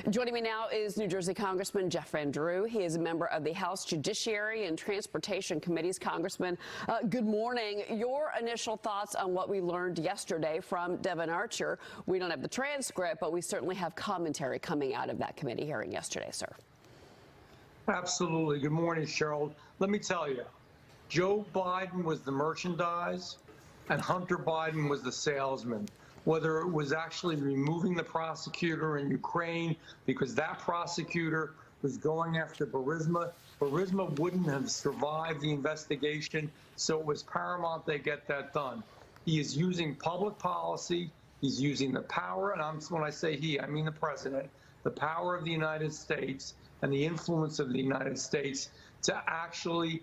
Joining me now is New Jersey Congressman Jeff Van Drew. He is a member of the House Judiciary and Transportation Committees. Congressman, good morning. Your initial thoughts on what we learned yesterday from Devon Archer. We don't have the transcript, but we certainly have commentary coming out of that committee hearing yesterday, sir. Absolutely. Good morning, Cheryl. Let me tell you, Joe Biden was the merchandise and Hunter Biden was the salesman. Whether it was actually removing the prosecutor in Ukraine because that prosecutor was going after Burisma. Burisma wouldn't have survived the investigation, so it was paramount they get that done. He is using public policy. He's using the power, and when I say he, I mean the president, the power of the United States and the influence of the United States to actually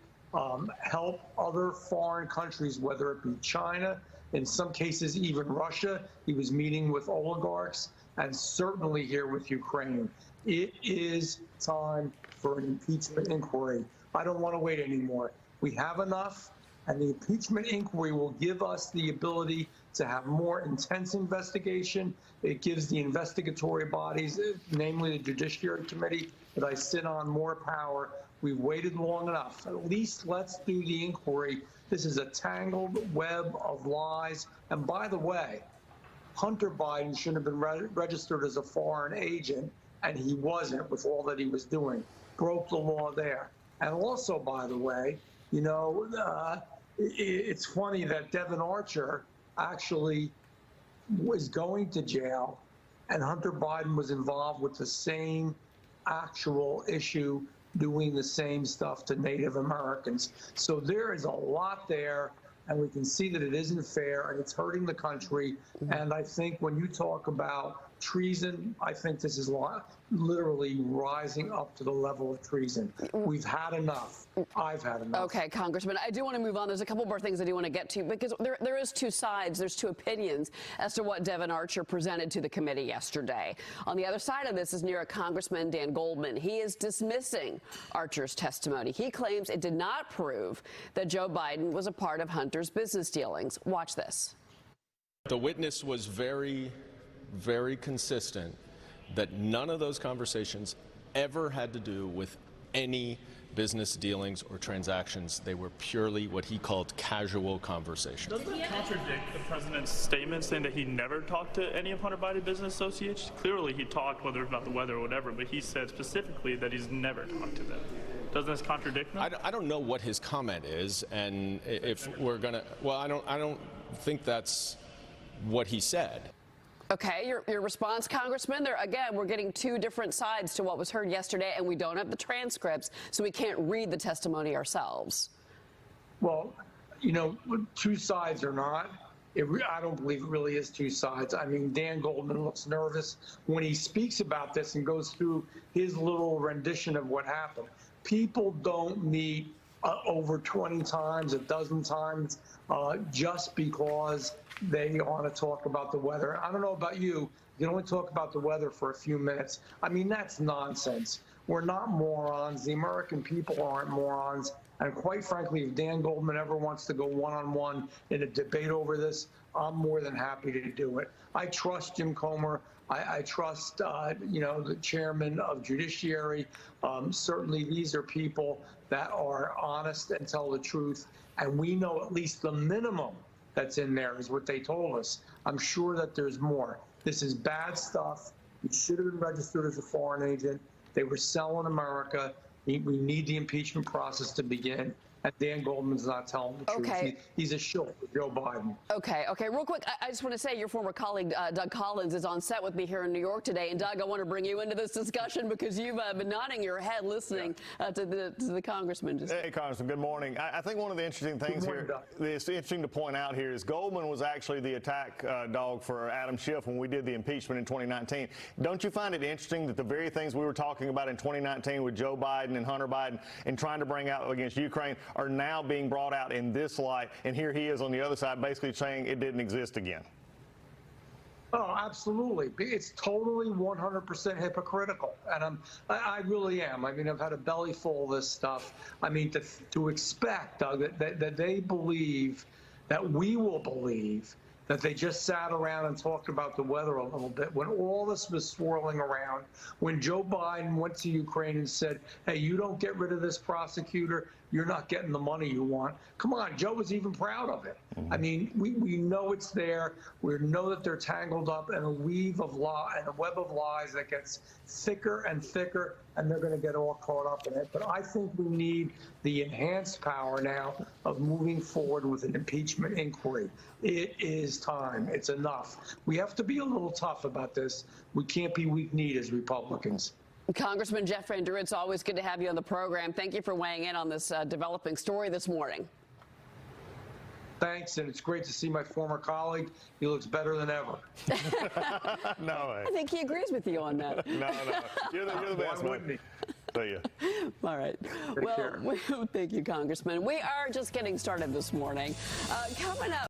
help other foreign countries, whether it be China, in some cases even Russia. He was meeting with oligarchs, and certainly here with Ukraine. It is time for an impeachment inquiry. I don't want to wait anymore. We have enough, and the impeachment inquiry will give us the ability to have more intense investigation. It gives the investigatory bodies, namely the Judiciary Committee that I sit on, more power. We've waited long enough. At least let's do the inquiry. This is a tangled web of lies. And by the way, Hunter Biden shouldn't have been registered as a foreign agent, and he wasn't with all that he was doing. Broke the law there. And also, by the way, you know, it's funny that Devon Archer actually was going to jail, and Hunter Biden was involved with the same actual issue, doing the same stuff to Native Americans. So there is a lot there, and we can see that it isn't fair, and it's hurting the country. And I think when you talk about treason, I think this is literally rising up to the level of treason. We've had enough. I've had enough. Okay, Congressman, I do want to move on. There's a couple more things I do want to get to, because there is two sides. There's two opinions as to what Devon Archer presented to the committee yesterday. On the other side of this is New York Congressman Dan Goldman. He is dismissing Archer's testimony. He claims it did not prove that Joe Biden was a part of Hunter's business dealings. Watch this. The witness was very consistent that none of those conversations ever had to do with any business dealings or transactions. They were purely what he called casual conversations. Doesn't that contradict the president's statement saying that he never talked to any of Hunter Biden's business associates? Clearly he talked, whether it's about the weather or whatever, but he said specifically that he's never talked to them. Doesn't this contradict them? I don't know what his comment is, and if we're gonna, well, I don't think that's what he said. Okay, your response, Congressman. There again, we're getting two different sides to what was heard yesterday, and we don't have the transcripts, so we can't read the testimony ourselves. Well, you know, two sides or not, I don't believe it really is two sides. I mean, Dan Goldman looks nervous when he speaks about this and goes through his little rendition of what happened. People don't meet over 20 times, a dozen times, just because they want to talk about the weather. I don't know about you. You can only talk about the weather for a few minutes. I mean, that's nonsense. We're not morons. The American people aren't morons. And quite frankly, if Dan Goldman ever wants to go one-on-one in a debate over this, I'm more than happy to do it. I trust Jim Comer. I trust, you know, the chairman of Judiciary. Certainly, these are people that are honest and tell the truth. And we know at least the minimum that's in there is what they told us. I'm sure that there's more. This is bad stuff. He should have been registered as a foreign agent. They were selling America. We need the impeachment process to begin. And Dan Goldman's not telling the truth. He's a shill for Joe Biden. Okay. Real quick, I just want to say your former colleague, Doug Collins, is on set with me here in New York today. And, Doug, I want to bring you into this discussion because you've been nodding your head listening to the congressman. Hey, Congressman, good morning. I think one of the interesting things it's interesting to point out here is Goldman was actually the attack dog for Adam Schiff when we did the impeachment in 2019. Don't you find it interesting that the very things we were talking about in 2019 with Joe Biden and Hunter Biden and trying to bring out against Ukraine are now being brought out in this light, and here he is on the other side basically saying it didn't exist again? Oh, absolutely. It's totally 100% hypocritical. And I really am. I mean, I've had a belly full of this stuff. I mean, to expect, Doug, that they believe, that we will believe that they just sat around and talked about the weather a little bit when all this was swirling around, when Joe Biden went to Ukraine and said, hey, you don't get rid of this prosecutor, you're not getting the money you want. Come on, Joe was even proud of it. I mean, we know it's there. We know that they're tangled up in a weave of lie and a web of lies that gets thicker and thicker, and they're going to get all caught up in it. But I think we need the enhanced power now of moving forward with an impeachment inquiry. It is time. It's enough. We have to be a little tough about this. We can't be weak-kneed as Republicans. Congressman Jeff Van Drew, it's always good to have you on the program. Thank you for weighing in on this developing story this morning. Thanks, and it's great to see my former colleague. He looks better than ever. No way. I think he agrees with you on that. No. You're the best, man. See ya. All right. Well, thank you, Congressman. We are just getting started this morning. Coming up.